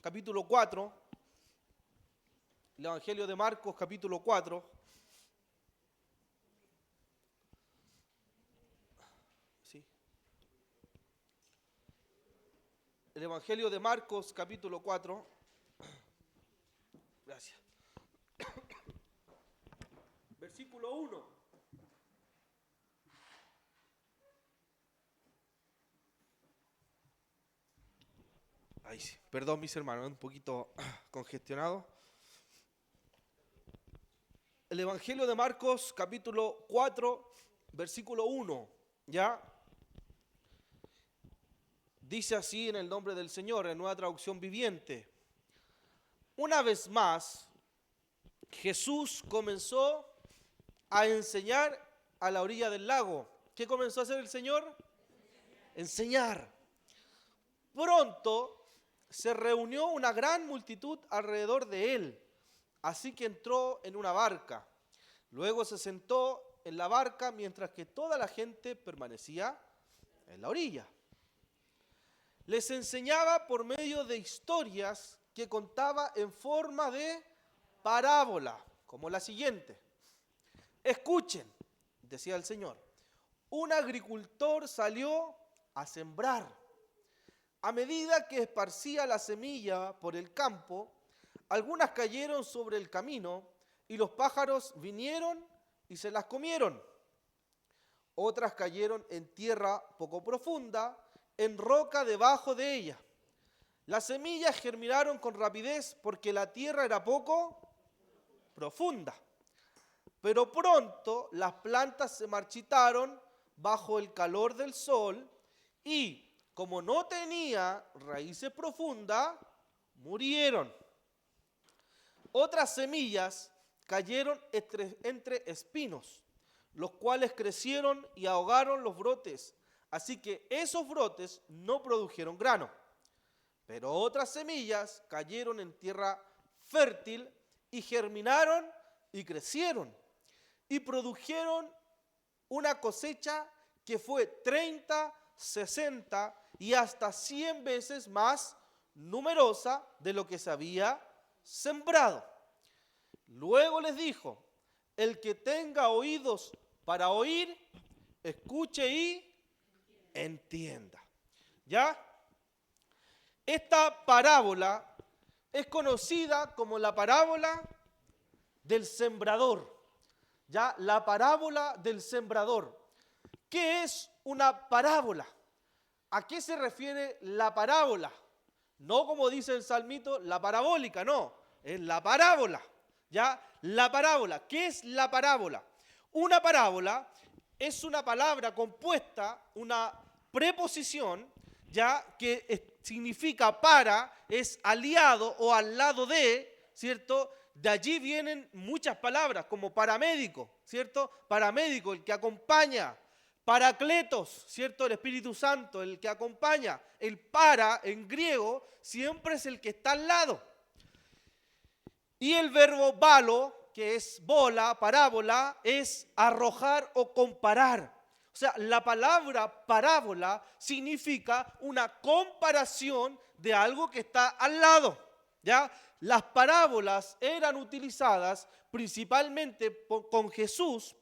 capítulo 4. El Evangelio de Marcos, capítulo 4. Sí. El Evangelio de Marcos, capítulo 4. Gracias. Versículo 1. Ahí sí. Perdón, mis hermanos, un poquito congestionado. El Evangelio de Marcos, capítulo 4, versículo 1. ¿Ya? Dice así en el nombre del Señor, en Nueva Traducción Viviente. Una vez más, Jesús comenzó a enseñar a la orilla del lago. ¿Qué comenzó a hacer el Señor? Enseñar. Pronto se reunió una gran multitud alrededor de él, así que entró en una barca. Luego se sentó en la barca mientras que toda la gente permanecía en la orilla. Les enseñaba por medio de historias que contaba en forma de parábola, como la siguiente. Escuchen, decía el Señor, un agricultor salió a sembrar. A medida que esparcía la semilla por el campo, algunas cayeron sobre el camino y los pájaros vinieron y se las comieron. Otras cayeron en tierra poco profunda, en roca debajo de ella. Las semillas germinaron con rapidez porque la tierra era poco profunda. Pero pronto las plantas se marchitaron bajo el calor del sol y, como no tenía raíces profundas, murieron. Otras semillas cayeron entre espinos, los cuales crecieron y ahogaron los brotes. Así que esos brotes no produjeron grano. Pero otras semillas cayeron en tierra fértil y germinaron y crecieron. Y produjeron una cosecha que fue 30, 60 y hasta 100 veces más numerosa de lo que se había sembrado. Luego les dijo, el que tenga oídos para oír, escuche y entienda. ¿Ya? Esta parábola es conocida como la parábola del sembrador. ¿Ya? La parábola del sembrador. ¿Qué es una parábola? ¿A qué se refiere la parábola? No como dice el salmito, la parabólica, no, es la parábola. ¿Ya? La parábola. ¿Qué es la parábola? Una parábola es una palabra compuesta, una preposición, ya que significa para, es aliado o al lado de, ¿cierto? De allí vienen muchas palabras como paramédico, ¿cierto? Paramédico, el que acompaña. Paracletos, ¿cierto? El Espíritu Santo, el que acompaña. El para, en griego, siempre es el que está al lado. Y el verbo balo, que es bola, parábola, es arrojar o comparar. O sea, la palabra parábola significa una comparación de algo que está al lado. ¿Ya? Las parábolas eran utilizadas principalmente por Jesús,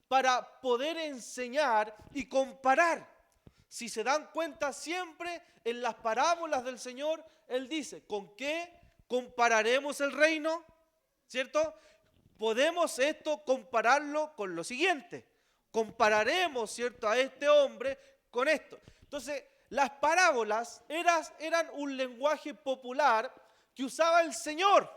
para poder enseñar y comparar. Si se dan cuenta, siempre en las parábolas del Señor, Él dice, ¿con qué compararemos el reino? ¿Cierto? Podemos esto compararlo con lo siguiente. Compararemos, ¿cierto?, a este hombre con esto. Entonces, las parábolas eran un lenguaje popular que usaba el Señor.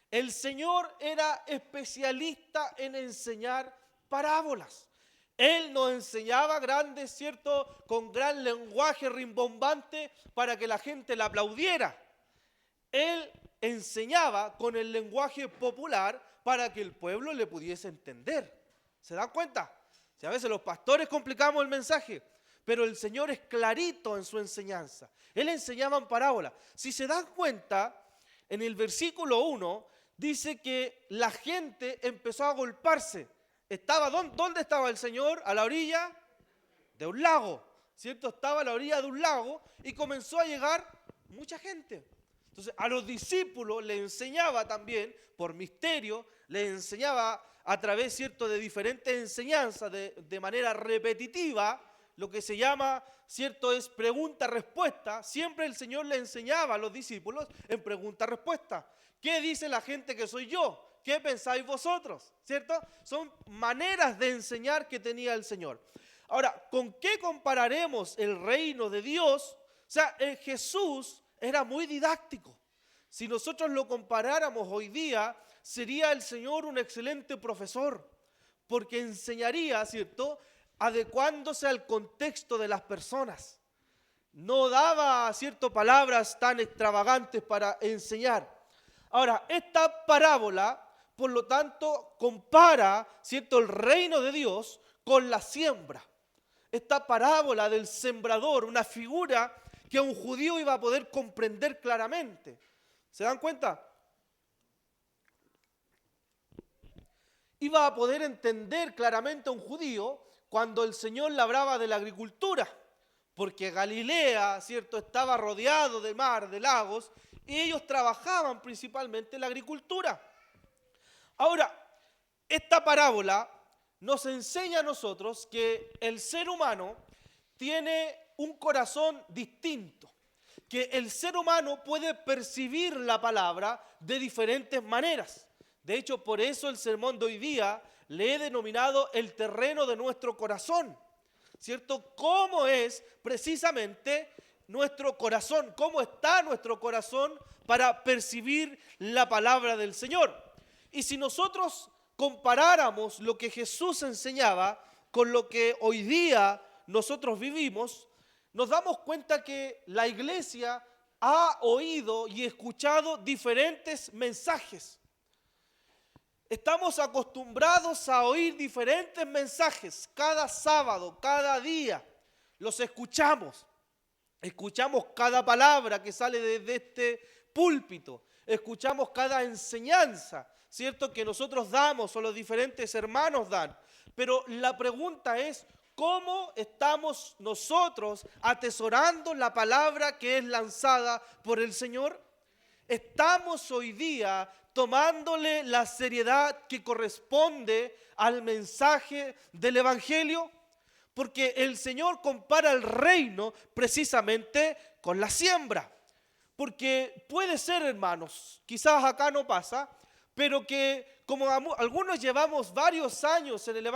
El Señor era especialista en enseñar parábolas. Él nos enseñaba grandes, ¿cierto?, con gran lenguaje rimbombante para que la gente le aplaudiera. Él enseñaba con el lenguaje popular para que el pueblo le pudiese entender. ¿Se dan cuenta? Si a veces los pastores complicamos el mensaje, pero el Señor es clarito en su enseñanza. Él enseñaba en parábola. Si se dan cuenta, en el versículo 1 dice que la gente empezó a agolparse. ¿Dónde estaba el Señor? A la orilla de un lago, ¿cierto? Estaba a la orilla de un lago y comenzó a llegar mucha gente. Entonces a los discípulos les enseñaba también, por misterio, les enseñaba a través, ¿cierto?, de diferentes enseñanzas, de manera repetitiva, lo que se llama, ¿cierto?, es pregunta-respuesta. Siempre el Señor le enseñaba a los discípulos en pregunta-respuesta. ¿Qué dice la gente que soy yo? ¿Qué pensáis vosotros? ¿Cierto? Son maneras de enseñar que tenía el Señor. Ahora, ¿con qué compararemos el reino de Dios? O sea, Jesús era muy didáctico. Si nosotros lo comparáramos hoy día, sería el Señor un excelente profesor, porque enseñaría, ¿cierto?, adecuándose al contexto de las personas. No daba, ¿cierto?, palabras tan extravagantes para enseñar. Ahora, esta parábola, por lo tanto, compara, ¿cierto?, el reino de Dios con la siembra. Esta parábola del sembrador, una figura que un judío iba a poder comprender claramente. ¿Se dan cuenta? Iba a poder entender claramente a un judío cuando el Señor le hablaba de la agricultura, porque Galilea, ¿cierto?, estaba rodeado de mar, de lagos, y ellos trabajaban principalmente en la agricultura. Ahora, esta parábola nos enseña a nosotros que el ser humano tiene un corazón distinto, que el ser humano puede percibir la palabra de diferentes maneras. De hecho, por eso el sermón de hoy día le he denominado el terreno de nuestro corazón, ¿cierto? ¿Cómo es precisamente nuestro corazón? ¿Cómo está nuestro corazón para percibir la palabra del Señor? Y si nosotros comparáramos lo que Jesús enseñaba con lo que hoy día nosotros vivimos, nos damos cuenta que la iglesia ha oído y escuchado diferentes mensajes. Estamos acostumbrados a oír diferentes mensajes cada sábado, cada día. Los escuchamos. Escuchamos cada palabra que sale desde este púlpito. Escuchamos cada enseñanza, ¿cierto?, que nosotros damos o los diferentes hermanos dan. Pero la pregunta es, ¿cómo estamos nosotros atesorando la palabra que es lanzada por el Señor? ¿Estamos hoy día tomándole la seriedad que corresponde al mensaje del Evangelio? Porque el Señor compara el reino precisamente con la siembra. Porque puede ser, hermanos, quizás acá no pasa, pero que como algunos llevamos varios años en el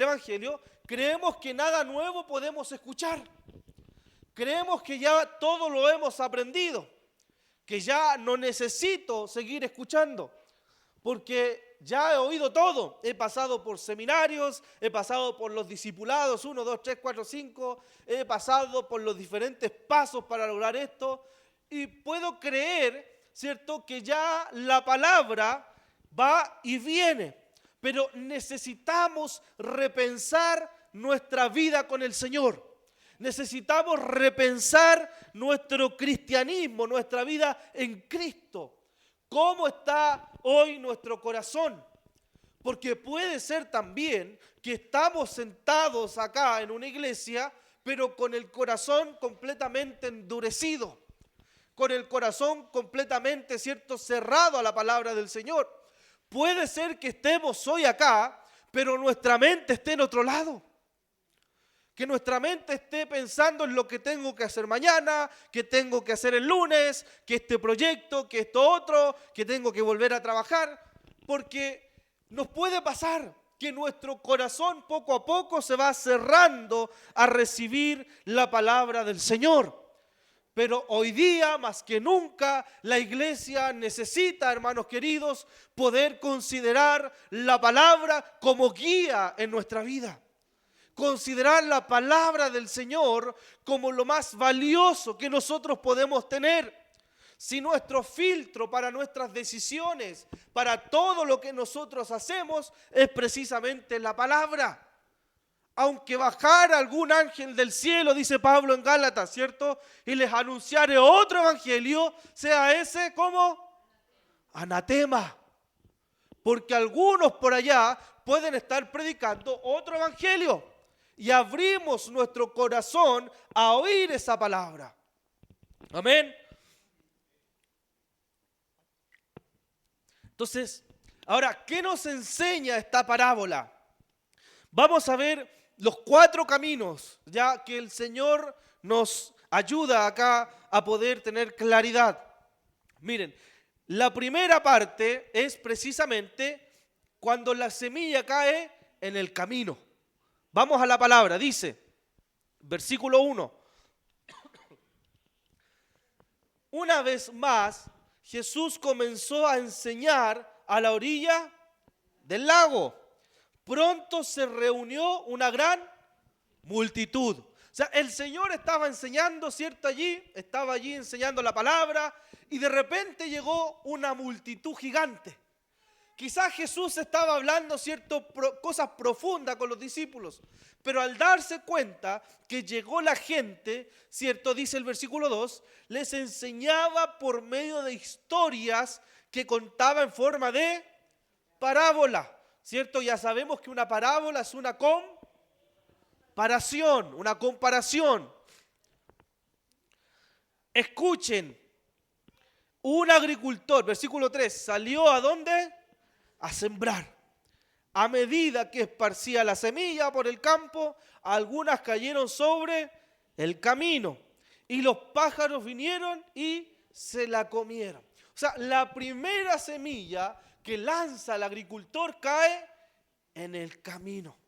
Evangelio, creemos que nada nuevo podemos escuchar. Creemos que ya todo lo hemos aprendido, que ya no necesito seguir escuchando, porque ya he oído todo. He pasado por seminarios, he pasado por los discipulados, 1, 2, 3, 4, 5, he pasado por los diferentes pasos para lograr esto, y puedo creer, ¿cierto?, que ya la palabra va y viene, pero necesitamos repensar nuestra vida con el Señor. Necesitamos repensar nuestro cristianismo, nuestra vida en Cristo. ¿Cómo está hoy nuestro corazón? Porque puede ser también que estamos sentados acá en una iglesia, pero con el corazón completamente endurecido, con el corazón completamente, ¿cierto?, cerrado a la palabra del Señor. Puede ser que estemos hoy acá, pero nuestra mente esté en otro lado. Que nuestra mente esté pensando en lo que tengo que hacer mañana, que tengo que hacer el lunes, que este proyecto, que esto otro, que tengo que volver a trabajar. Porque nos puede pasar que nuestro corazón poco a poco se va cerrando a recibir la palabra del Señor. Pero hoy día, más que nunca, la iglesia necesita, hermanos queridos, poder considerar la palabra como guía en nuestra vida. Considerar la palabra del Señor como lo más valioso que nosotros podemos tener. Si nuestro filtro para nuestras decisiones, para todo lo que nosotros hacemos, es precisamente la palabra. Aunque bajara algún ángel del cielo, dice Pablo en Gálatas, ¿cierto?, y les anunciare otro evangelio, sea ese como anatema. Porque algunos por allá pueden estar predicando otro evangelio. Y abrimos nuestro corazón a oír esa palabra. Amén. Entonces, ahora, ¿qué nos enseña esta parábola? Vamos a ver los 4 caminos, ya que el Señor nos ayuda acá a poder tener claridad. Miren, la primera parte es precisamente cuando la semilla cae en el camino. Vamos a la palabra, dice, versículo 1. Una vez más, Jesús comenzó a enseñar a la orilla del lago. Pronto se reunió una gran multitud. O sea, el Señor estaba enseñando, ¿cierto? Estaba allí enseñando la palabra y de repente llegó una multitud gigante. Quizás Jesús estaba hablando, ¿cierto?, cosas profundas con los discípulos, pero al darse cuenta que llegó la gente, ¿cierto?, dice el versículo 2, les enseñaba por medio de historias que contaba en forma de parábola, ¿cierto? Ya sabemos que una parábola es una comparación. Escuchen, un agricultor, versículo 3, ¿salió a dónde? A sembrar. A medida que esparcía la semilla por el campo, algunas cayeron sobre el camino y los pájaros vinieron y se la comieron. O sea, la primera semilla que lanza el agricultor cae en el camino.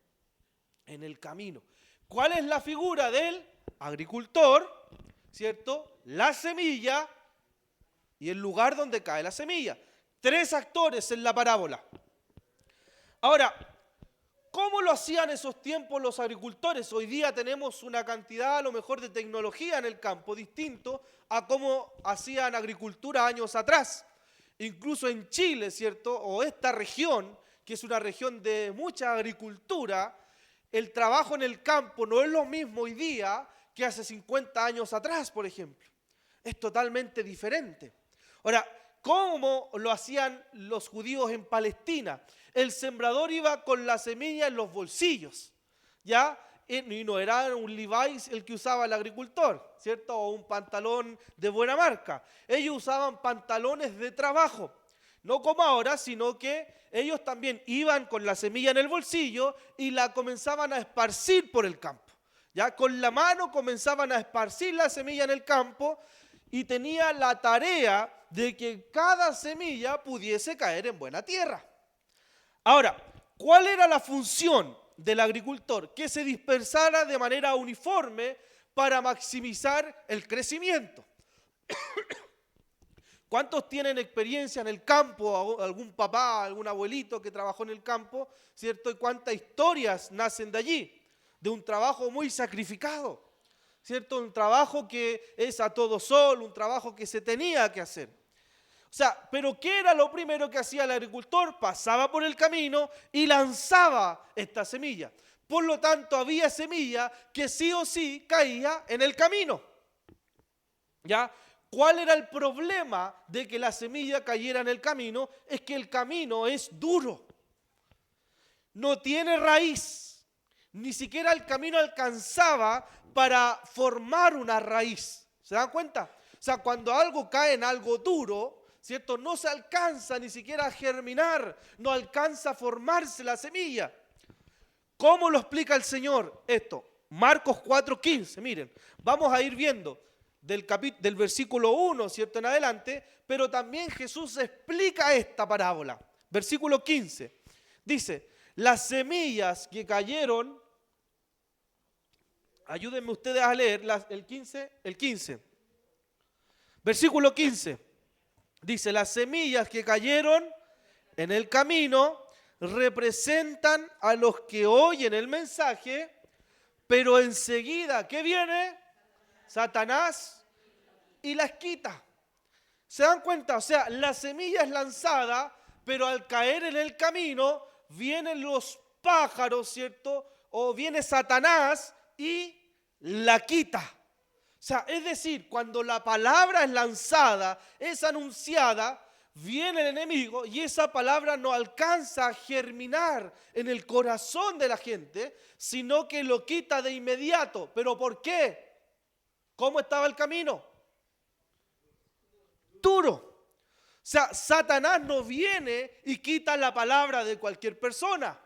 En el camino. ¿Cuál es la figura del agricultor? ¿Cierto? La semilla y el lugar donde cae la semilla. 3 actores en la parábola. Ahora, ¿cómo lo hacían esos tiempos los agricultores? Hoy día tenemos una cantidad a lo mejor de tecnología en el campo distinto a cómo hacían agricultura años atrás. Incluso en Chile, ¿cierto? O esta región, que es una región de mucha agricultura, el trabajo en el campo no es lo mismo hoy día que hace 50 años atrás, por ejemplo. Es totalmente diferente. Ahora, ¿cómo lo hacían los judíos en Palestina? El sembrador iba con la semilla en los bolsillos, ¿ya? Y no era un Levi's el que usaba el agricultor, ¿cierto? O un pantalón de buena marca. Ellos usaban pantalones de trabajo, no como ahora, sino que ellos también iban con la semilla en el bolsillo y la comenzaban a esparcir por el campo, ¿ya? Con la mano comenzaban a esparcir la semilla en el campo y tenía la tarea de que cada semilla pudiese caer en buena tierra. Ahora, ¿cuál era la función del agricultor? Que se dispersara de manera uniforme para maximizar el crecimiento. ¿Cuántos tienen experiencia en el campo? Algún papá, algún abuelito que trabajó en el campo, ¿cierto? ¿Y cuántas historias nacen de allí? De un trabajo muy sacrificado, ¿cierto? Un trabajo que es a todo sol, un trabajo que se tenía que hacer. O sea, pero ¿qué era lo primero que hacía el agricultor? Pasaba por el camino y lanzaba esta semilla. Por lo tanto, había semilla que sí o sí caía en el camino. ¿Ya? ¿Cuál era el problema de que la semilla cayera en el camino? Es que el camino es duro. No tiene raíz. Ni siquiera el camino alcanzaba para formar una raíz. ¿Se dan cuenta? O sea, cuando algo cae en algo duro, ¿cierto? No se alcanza ni siquiera a germinar, no alcanza a formarse la semilla. ¿Cómo lo explica el Señor esto? Marcos 4:15, miren, vamos a ir viendo del versículo 1, ¿cierto? En adelante, pero también Jesús explica esta parábola. Versículo 15, dice, las semillas que cayeron, ayúdenme ustedes a leer el 15. Versículo 15. Dice, las semillas que cayeron en el camino representan a los que oyen el mensaje, pero enseguida, ¿qué viene? Satanás y las quita. ¿Se dan cuenta? O sea, la semilla es lanzada, pero al caer en el camino vienen los pájaros, ¿cierto? O viene Satanás y la quita. O sea, es decir, cuando la palabra es lanzada, es anunciada, viene el enemigo y esa palabra no alcanza a germinar en el corazón de la gente, sino que lo quita de inmediato. ¿Pero por qué? ¿Cómo estaba el camino? duro. O sea, Satanás no viene y quita la palabra de cualquier persona.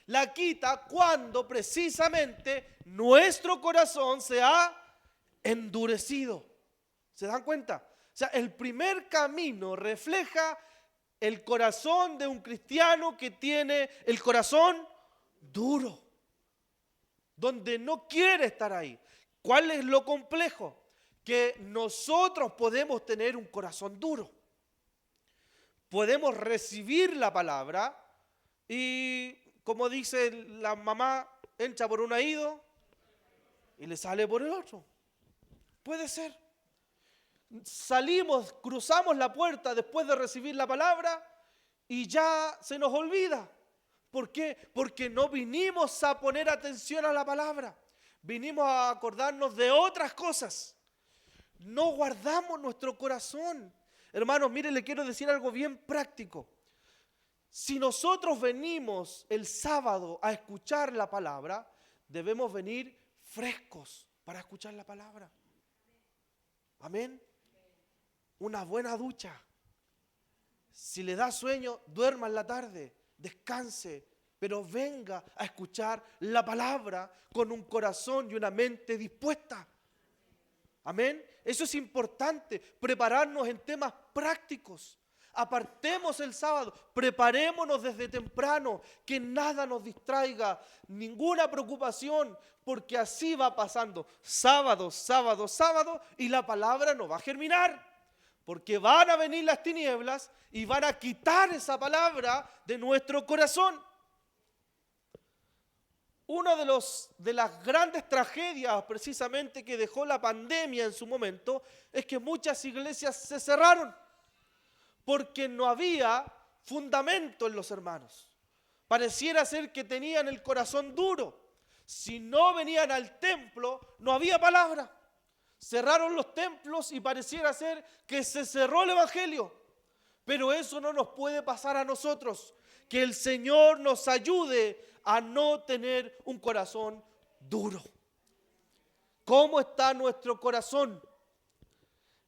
La quita cuando precisamente nuestro corazón se ha endurecido. ¿Se dan cuenta? O sea, el primer camino refleja el corazón de un cristiano que tiene el corazón duro, donde no quiere estar ahí. ¿Cuál es lo complejo? Que nosotros podemos tener un corazón duro. Podemos recibir la palabra y, como dice la mamá, entra por un oído y le sale por el otro. Puede ser. Salimos, cruzamos la puerta después de recibir la palabra y ya se nos olvida. ¿Por qué? Porque no vinimos a poner atención a la palabra. Vinimos a acordarnos de otras cosas. No guardamos nuestro corazón. Hermanos, mire, le quiero decir algo bien práctico. Si nosotros venimos el sábado a escuchar la palabra, debemos venir frescos para escuchar la palabra. Amén. Una buena ducha. Si le da sueño, duerma en la tarde, descanse, pero venga a escuchar la palabra con un corazón y una mente dispuesta. Amén. Eso es importante, prepararnos en temas prácticos. Apartemos el sábado, preparémonos desde temprano, que nada nos distraiga, ninguna preocupación, porque así va pasando sábado, sábado, sábado, y la palabra no va a germinar, porque van a venir las tinieblas y van a quitar esa palabra de nuestro corazón. Una de las grandes tragedias precisamente que dejó la pandemia en su momento es que muchas iglesias se cerraron porque no había fundamento en los hermanos. Pareciera ser que tenían el corazón duro. Si no venían al templo, no había palabra. Cerraron los templos y pareciera ser que se cerró el evangelio. Pero eso no nos puede pasar a nosotros. Que el Señor nos ayude a no tener un corazón duro. ¿Cómo está nuestro corazón?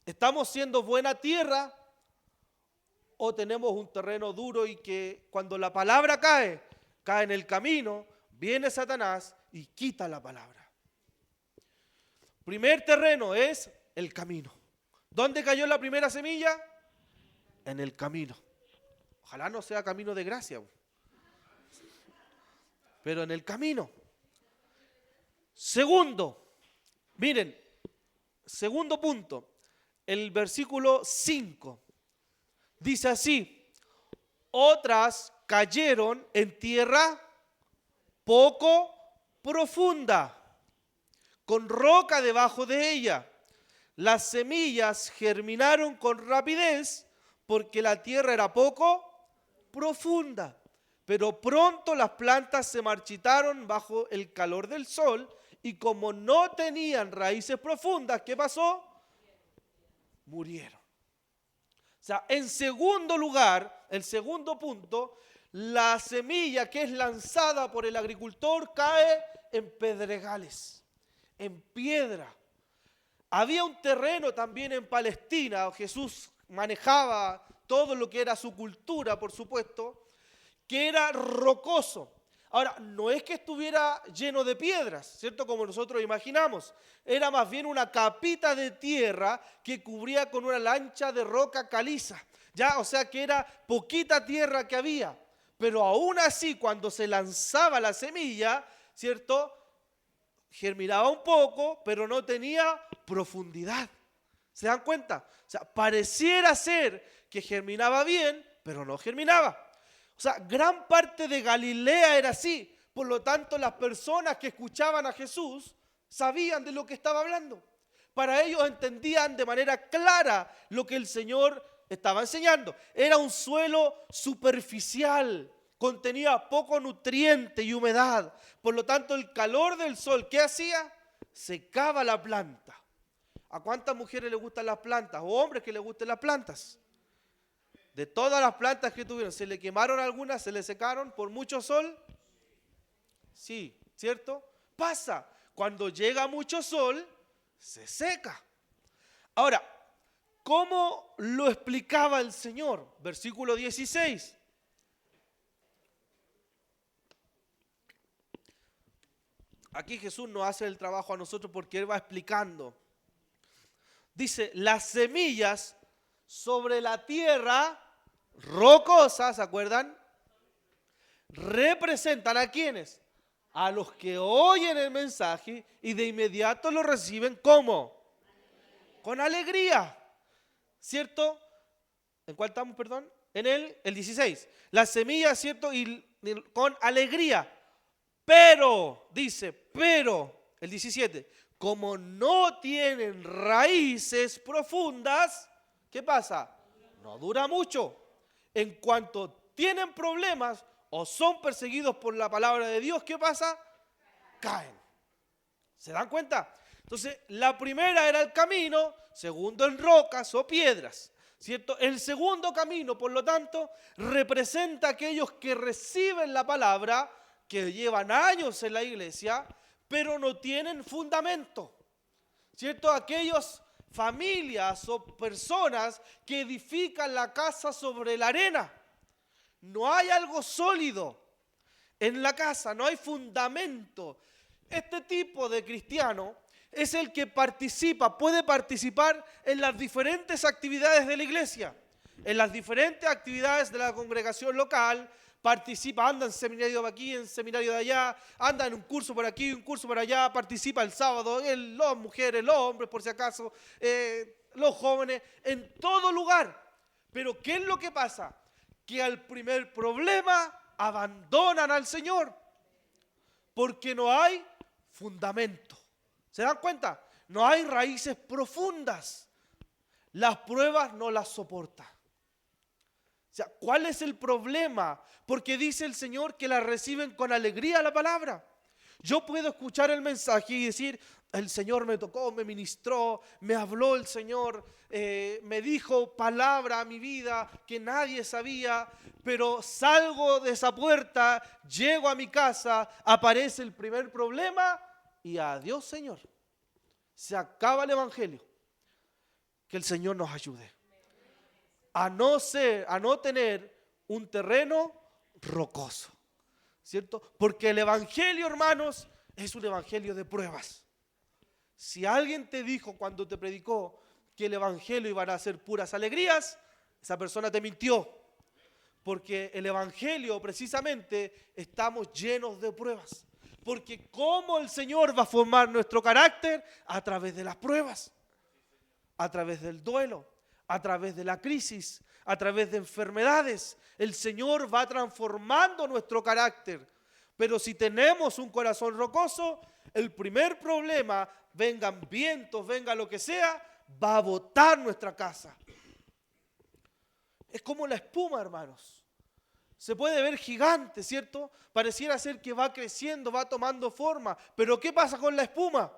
¿Estamos siendo buena tierra o tenemos un terreno duro y que cuando la palabra cae en el camino, viene Satanás y quita la palabra? Primer terreno es el camino. ¿Dónde cayó la primera semilla? En el camino. Ojalá no sea camino de gracia, pero en el camino. Segundo, miren, segundo punto, el versículo 5 dice así: otras cayeron en tierra poco profunda, con roca debajo de ella. Las semillas germinaron con rapidez porque la tierra era poco profunda. Pero pronto las plantas se marchitaron bajo el calor del sol y como no tenían raíces profundas, ¿qué pasó? Murieron. O sea, en segundo lugar, el segundo punto, la semilla que es lanzada por el agricultor cae en pedregales, en piedra. Había un terreno también en Palestina, Jesús manejaba todo lo que era su cultura, por supuesto, que era rocoso. Ahora, no es que estuviera lleno de piedras, ¿cierto? Como nosotros imaginamos. Era más bien una capita de tierra que cubría con una lancha de roca caliza. Ya, o sea que era poquita tierra que había. Pero aún así, cuando se lanzaba la semilla, ¿cierto? Germinaba un poco, pero no tenía profundidad. ¿Se dan cuenta? O sea, pareciera ser que germinaba bien, pero no germinaba. O sea, gran parte de Galilea era así. Por lo tanto, las personas que escuchaban a Jesús sabían de lo que estaba hablando. Para ellos entendían de manera clara lo que el Señor estaba enseñando. Era un suelo superficial, contenía poco nutriente y humedad. Por lo tanto, el calor del sol, ¿qué hacía? Secaba la planta. ¿A cuántas mujeres les gustan las plantas? ¿O hombres que les gusten las plantas? De todas las plantas que tuvieron, ¿se le quemaron algunas? ¿Se le secaron por mucho sol? Sí, ¿cierto? Pasa. Cuando llega mucho sol, se seca. Ahora, ¿Cómo lo explicaba el Señor? Versículo 16. Aquí Jesús nos hace el trabajo a nosotros porque Él va explicando. Dice, las semillas sobre la tierra rocosa, ¿se acuerdan? Representan ¿a quiénes? A los que oyen el mensaje y de inmediato lo reciben ¿cómo? Con alegría, ¿cierto? ¿En cuál estamos, perdón? En el 16. Las semillas, ¿cierto? Y con alegría. Pero, dice, pero, el 17, como no tienen raíces profundas, ¿qué pasa? No dura mucho. En cuanto tienen problemas o son perseguidos por la palabra de Dios, ¿qué pasa? Caen. ¿Se dan cuenta? Entonces, la primera era el camino, segundo en rocas o piedras, ¿cierto? El segundo camino, por lo tanto, representa a aquellos que reciben la palabra, que llevan años en la iglesia, pero no tienen fundamento, ¿cierto? Aquellas familias o personas que edifican la casa sobre la arena. No hay algo sólido en la casa, no hay fundamento. Este tipo de cristiano es el que puede participar en las diferentes actividades de la iglesia, en las diferentes actividades de la congregación local. Participa, anda en seminario de aquí, en seminario de allá, anda en un curso por aquí, un curso por allá, participa el sábado, las mujeres, los hombres, por si acaso, los jóvenes, en todo lugar. Pero ¿qué es lo que pasa? Que al primer problema abandonan al Señor, porque no hay fundamento. ¿Se dan cuenta? No hay raíces profundas. Las pruebas no las soportan. O sea, ¿cuál es el problema? Porque dice el Señor que la reciben con alegría la palabra. Yo puedo escuchar el mensaje y decir, el Señor me tocó, me ministró, me habló el Señor, me dijo palabra a mi vida que nadie sabía, pero salgo de esa puerta, llego a mi casa, aparece el primer problema y adiós, Señor. Se acaba el evangelio. Que el Señor nos ayude a no tener un terreno rocoso, ¿cierto? Porque el evangelio, hermanos, es un evangelio de pruebas. Si alguien te dijo cuando te predicó que el evangelio iban a ser puras alegrías, esa persona te mintió. Porque el evangelio, precisamente, estamos llenos de pruebas. Porque ¿cómo el Señor va a formar nuestro carácter? A través de las pruebas, a través del duelo, a través de la crisis, a través de enfermedades. El Señor va transformando nuestro carácter. Pero si tenemos un corazón rocoso, el primer problema, vengan vientos, venga lo que sea, va a botar nuestra casa. Es como la espuma, hermanos. Se puede ver gigante, ¿cierto? Pareciera ser que va creciendo, va tomando forma. Pero ¿qué pasa con la espuma?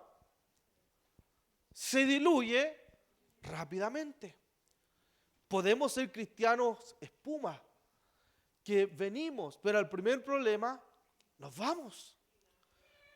Se diluye rápidamente. Podemos ser cristianos espuma, que venimos, pero al primer problema nos vamos.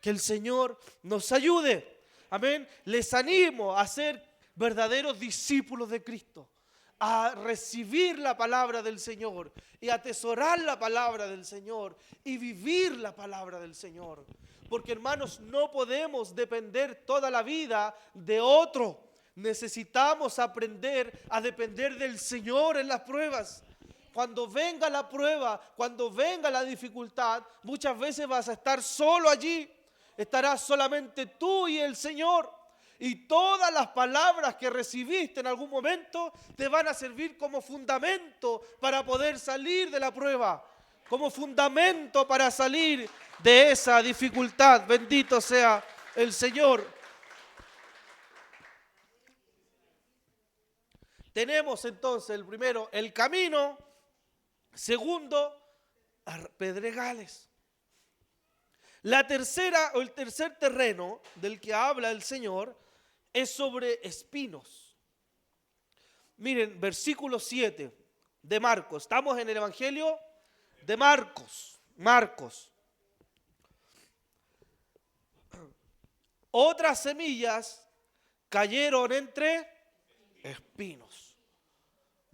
Que el Señor nos ayude. Amén. Les animo a ser verdaderos discípulos de Cristo, a recibir la palabra del Señor y atesorar la palabra del Señor y vivir la palabra del Señor. Porque, hermanos, no podemos depender toda la vida de otro. Necesitamos aprender a depender del Señor en las pruebas. Cuando venga la prueba, cuando venga la dificultad, muchas veces vas a estar solo allí. Estarás solamente tú y el Señor. Y todas las palabras que recibiste en algún momento te van a servir como fundamento para poder salir de la prueba. Como fundamento para salir de esa dificultad. Bendito sea el Señor. Tenemos entonces el primero, el camino. Segundo, pedregales. La tercera o el tercer terreno del que habla el Señor es sobre espinos. Miren, versículo 7 de Marcos. Estamos en el Evangelio de Marcos. Otras semillas cayeron entre espinos.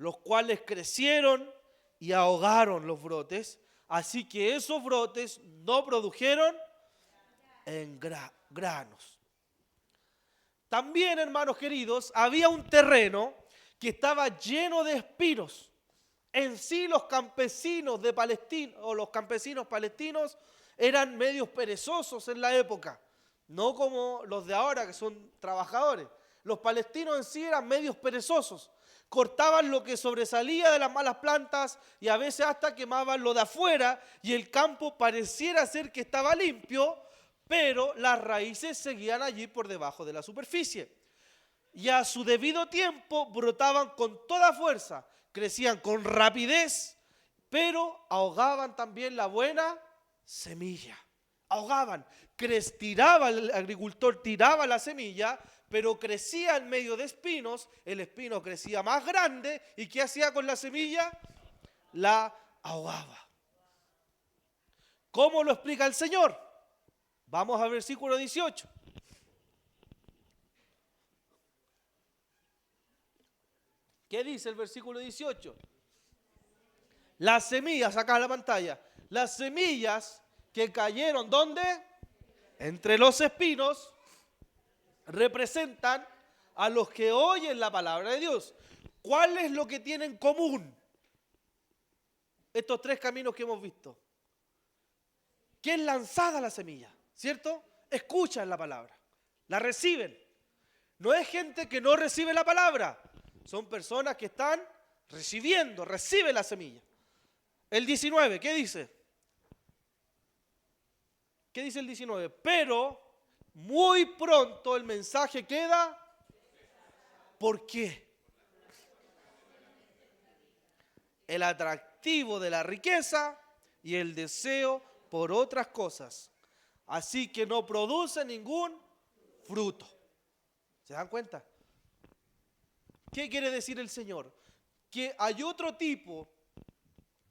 los cuales crecieron y ahogaron los brotes, así que esos brotes no produjeron en granos. También, hermanos queridos, había un terreno que estaba lleno de espinos. En sí los campesinos de Palestina, o los campesinos palestinos, eran medios perezosos en la época, no como los de ahora que son trabajadores. Los palestinos en sí eran medios perezosos. Cortaban lo que sobresalía de las malas plantas y a veces hasta quemaban lo de afuera y el campo pareciera ser que estaba limpio, pero las raíces seguían allí por debajo de la superficie. Y a su debido tiempo brotaban con toda fuerza, crecían con rapidez, pero ahogaban también la buena semilla. Ahogaban, el agricultor tiraba la semilla, pero crecía en medio de espinos, el espino crecía más grande, ¿y qué hacía con la semilla? La ahogaba. ¿Cómo lo explica el Señor? Vamos al versículo 18. ¿Qué dice el versículo 18? Las semillas, acá en la pantalla, las semillas que cayeron, ¿dónde? Entre los espinos, representan a los que oyen la palabra de Dios. ¿Cuál es lo que tienen en común estos tres caminos que hemos visto? Que es lanzada la semilla, ¿cierto? Escuchan la palabra, la reciben. No es gente que no recibe la palabra, son personas que están reciben la semilla. El 19, ¿qué dice? ¿Qué dice el 19? Pero muy pronto el mensaje queda. ¿Por qué? El atractivo de la riqueza y el deseo por otras cosas. Así que no produce ningún fruto. ¿Se dan cuenta? ¿Qué quiere decir el Señor? Que hay otro tipo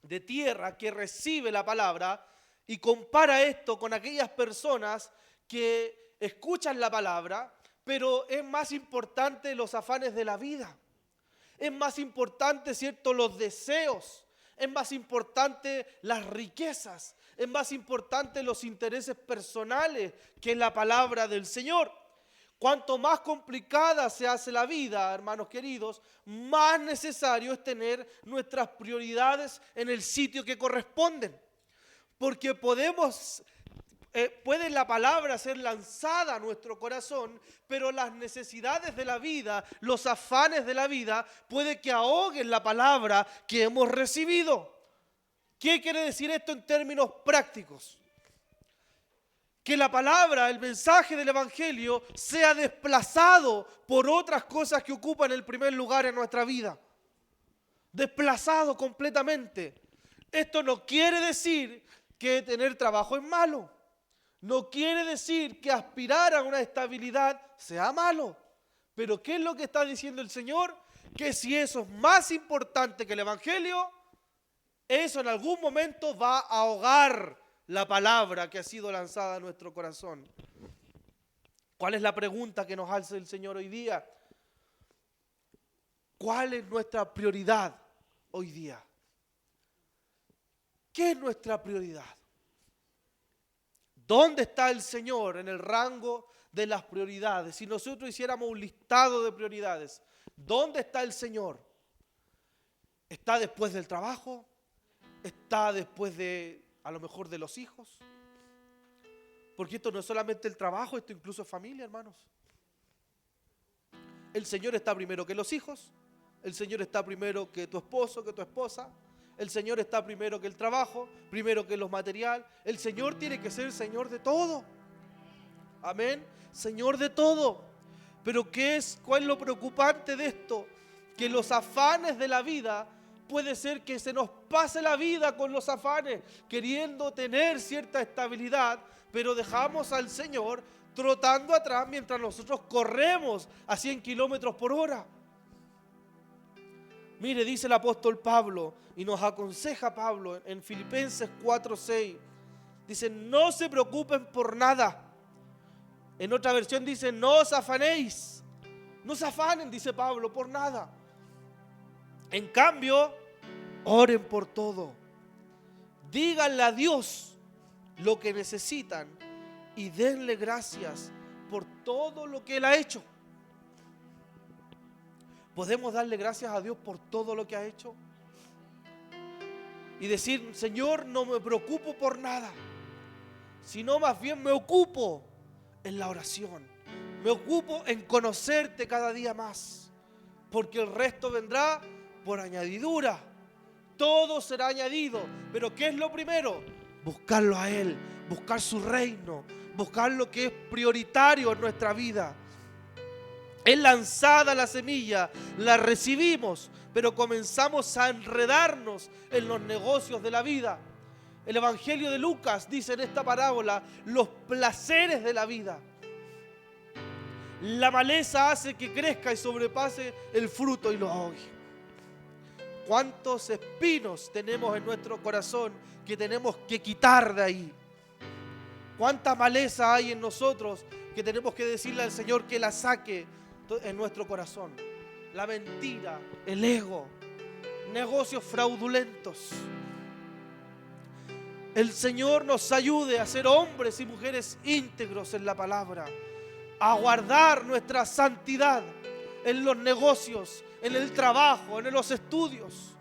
de tierra que recibe la palabra y compara esto con aquellas personas que escuchan la palabra, pero es más importante los afanes de la vida. Es más importante, ¿cierto?, los deseos. Es más importante las riquezas. Es más importante los intereses personales que la palabra del Señor. Cuanto más complicada se hace la vida, hermanos queridos, más necesario es tener nuestras prioridades en el sitio que corresponden. Porque puede la palabra ser lanzada a nuestro corazón, pero las necesidades de la vida, los afanes de la vida, puede que ahoguen la palabra que hemos recibido. ¿Qué quiere decir esto en términos prácticos? Que la palabra, el mensaje del Evangelio, sea desplazado por otras cosas que ocupan el primer lugar en nuestra vida. Desplazado completamente. Esto no quiere decir que tener trabajo es malo. No quiere decir que aspirar a una estabilidad sea malo. Pero ¿qué es lo que está diciendo el Señor? Que si eso es más importante que el Evangelio, eso en algún momento va a ahogar la palabra que ha sido lanzada a nuestro corazón. ¿Cuál es la pregunta que nos hace el Señor hoy día? ¿Cuál es nuestra prioridad hoy día? ¿Qué es nuestra prioridad? ¿Dónde está el Señor en el rango de las prioridades? Si nosotros hiciéramos un listado de prioridades, ¿dónde está el Señor? ¿Está después del trabajo? ¿Está después a lo mejor de los hijos? Porque esto no es solamente el trabajo, esto incluso es familia, hermanos. El Señor está primero que los hijos, el Señor está primero que tu esposo, que tu esposa, el Señor está primero que el trabajo, primero que los materiales. El Señor tiene que ser Señor de todo. Amén. Señor de todo. Pero ¿cuál es lo preocupante de esto? Que los afanes de la vida, puede ser que se nos pase la vida con los afanes, queriendo tener cierta estabilidad, pero dejamos al Señor trotando atrás mientras nosotros corremos a 100 kilómetros por hora. Mire, dice el apóstol Pablo, y nos aconseja Pablo en Filipenses 4:6. Dice, no se preocupen por nada. En otra versión dice, no os afanéis. No se afanen, dice Pablo, por nada. En cambio, oren por todo. Díganle a Dios lo que necesitan y denle gracias por todo lo que Él ha hecho. ¿Podemos darle gracias a Dios por todo lo que ha hecho? Y decir, Señor, no me preocupo por nada, sino más bien me ocupo en la oración. Me ocupo en conocerte cada día más, porque el resto vendrá por añadidura. Todo será añadido. Pero ¿qué es lo primero? Buscarlo a Él, buscar su reino, buscar lo que es prioritario en nuestra vida. Es lanzada la semilla, la recibimos, pero comenzamos a enredarnos en los negocios de la vida. El Evangelio de Lucas dice en esta parábola los placeres de la vida. La maleza hace que crezca y sobrepase el fruto y lo ahogue. ¿Cuántos espinos tenemos en nuestro corazón que tenemos que quitar de ahí? ¿Cuánta maleza hay en nosotros que tenemos que decirle al Señor que la saque en nuestro corazón? La mentira, el ego, negocios fraudulentos. El Señor nos ayude a ser hombres y mujeres íntegros en la palabra, a guardar nuestra santidad en los negocios, en el trabajo, en los estudios,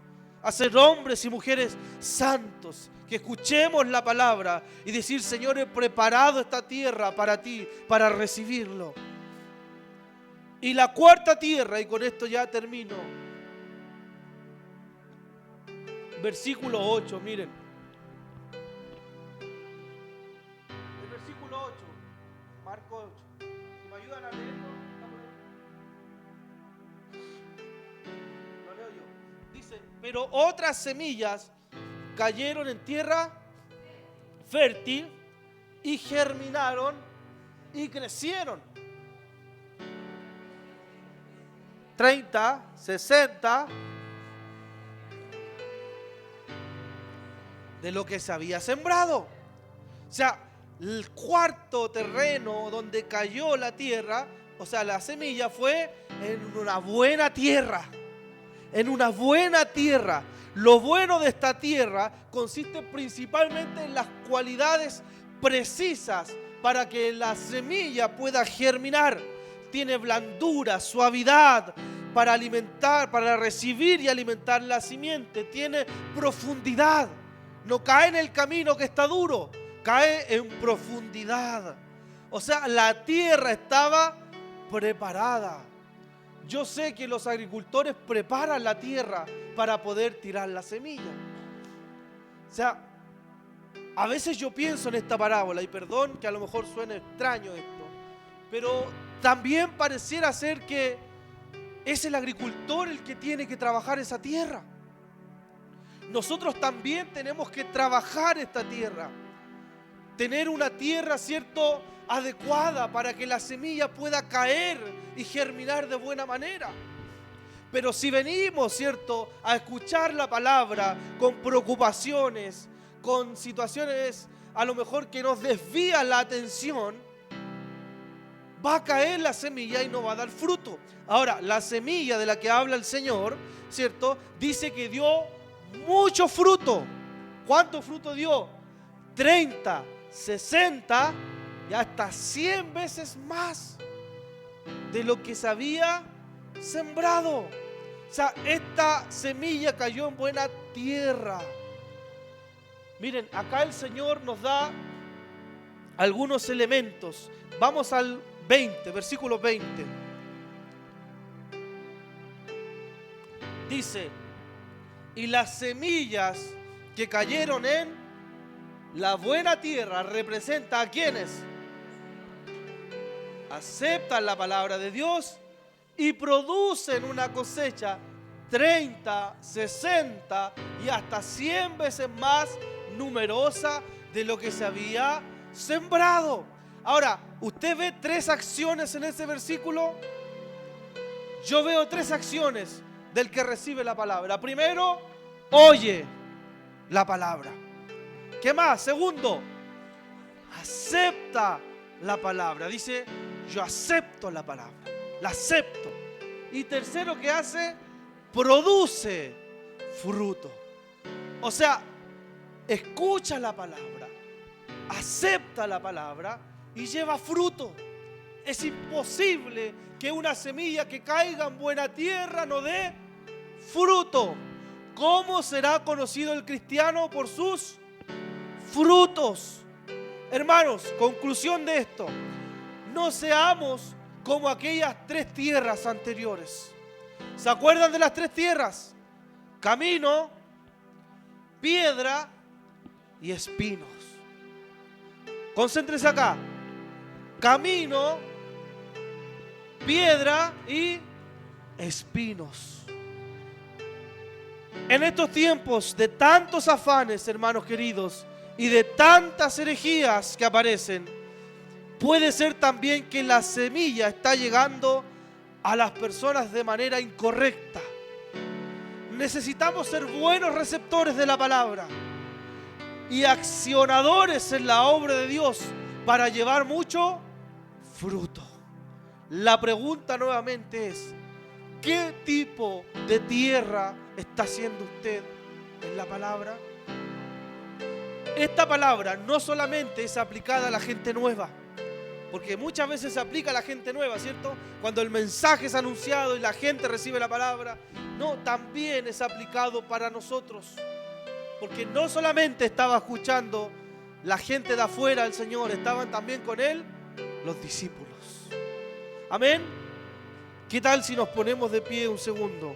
a ser hombres y mujeres santos, que escuchemos la palabra y decir, Señor, he preparado esta tierra para ti, para recibirlo. Y la cuarta tierra, y con esto ya termino, versículo 8, miren. El versículo 8, Marcos 8. Si me ayudan a leerlo, lo leo yo. Dice, pero otras semillas cayeron en tierra fértil y germinaron y crecieron. 30, 60 de lo que se había sembrado. O sea, el cuarto terreno donde cayó la tierra, o sea, la semilla fue en una buena tierra. En una buena tierra. Lo bueno de esta tierra consiste principalmente en las cualidades precisas para que la semilla pueda germinar. Tiene blandura, suavidad para alimentar, para recibir y alimentar la simiente. Tiene profundidad. No cae en el camino que está duro, cae en profundidad. O sea, la tierra estaba preparada. Yo sé que los agricultores preparan la tierra para poder tirar la semilla. O sea, a veces yo pienso en esta parábola, y perdón que a lo mejor suene extraño esto, pero también pareciera ser que es el agricultor el que tiene que trabajar esa tierra. Nosotros también tenemos que trabajar esta tierra. Tener una tierra, ¿cierto?, adecuada para que la semilla pueda caer y germinar de buena manera. Pero si venimos, ¿cierto?, a escuchar la palabra con preocupaciones, con situaciones a lo mejor que nos desvían la atención, va a caer la semilla y no va a dar fruto. Ahora, la semilla de la que habla el Señor, ¿cierto?, dice que dio mucho fruto. ¿Cuánto fruto dio? 30, 60 y hasta 100 veces más de lo que se había sembrado. O sea, esta semilla cayó en buena tierra. Miren, acá el Señor nos da algunos elementos. Vamos al 20, versículo 20. Dice, y las semillas que cayeron en la buena tierra representa a quienes aceptan la palabra de Dios y producen una cosecha 30, 60 y hasta 100 veces más numerosa de lo que se había sembrado. Ahora, ¿usted ve 3 acciones en ese versículo? Yo veo 3 acciones del que recibe la palabra. Primero, oye la palabra. ¿Qué más? Segundo, acepta la palabra. Dice, yo acepto la palabra, la acepto. Y tercero, ¿qué hace? produce fruto. O sea, escucha la palabra, acepta la palabra y lleva fruto. Es imposible que una semilla que caiga en buena tierra no dé fruto. ¿Cómo será conocido el cristiano? Por sus frutos. Hermanos, conclusión de esto: no seamos como aquellas 3 tierras anteriores. ¿Se acuerdan de las 3 tierras? Camino, piedra y espinos. Concéntrese acá. Camino, piedra y espinos. En estos tiempos de tantos afanes, hermanos queridos, y de tantas herejías que aparecen, puede ser también que la semilla está llegando a las personas de manera incorrecta. Necesitamos ser buenos receptores de la palabra y accionadores en la obra de Dios para llevar mucho fruto. La pregunta nuevamente es: ¿qué tipo de tierra está siendo usted en la palabra? Esta palabra no solamente es aplicada a la gente nueva, porque muchas veces se aplica a la gente nueva, ¿cierto? Cuando el mensaje es anunciado y la gente recibe la palabra. No, también es aplicado para nosotros, porque no solamente estaba escuchando la gente de afuera al Señor, estaban también con Él los discípulos. Amén. ¿Qué tal si nos ponemos de pie un segundo?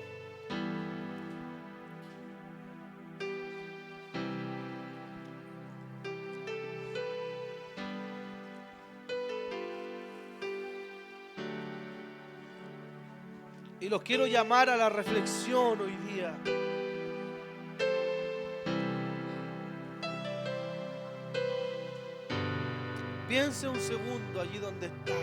Y los quiero llamar a la reflexión hoy día. Piense un segundo allí donde está.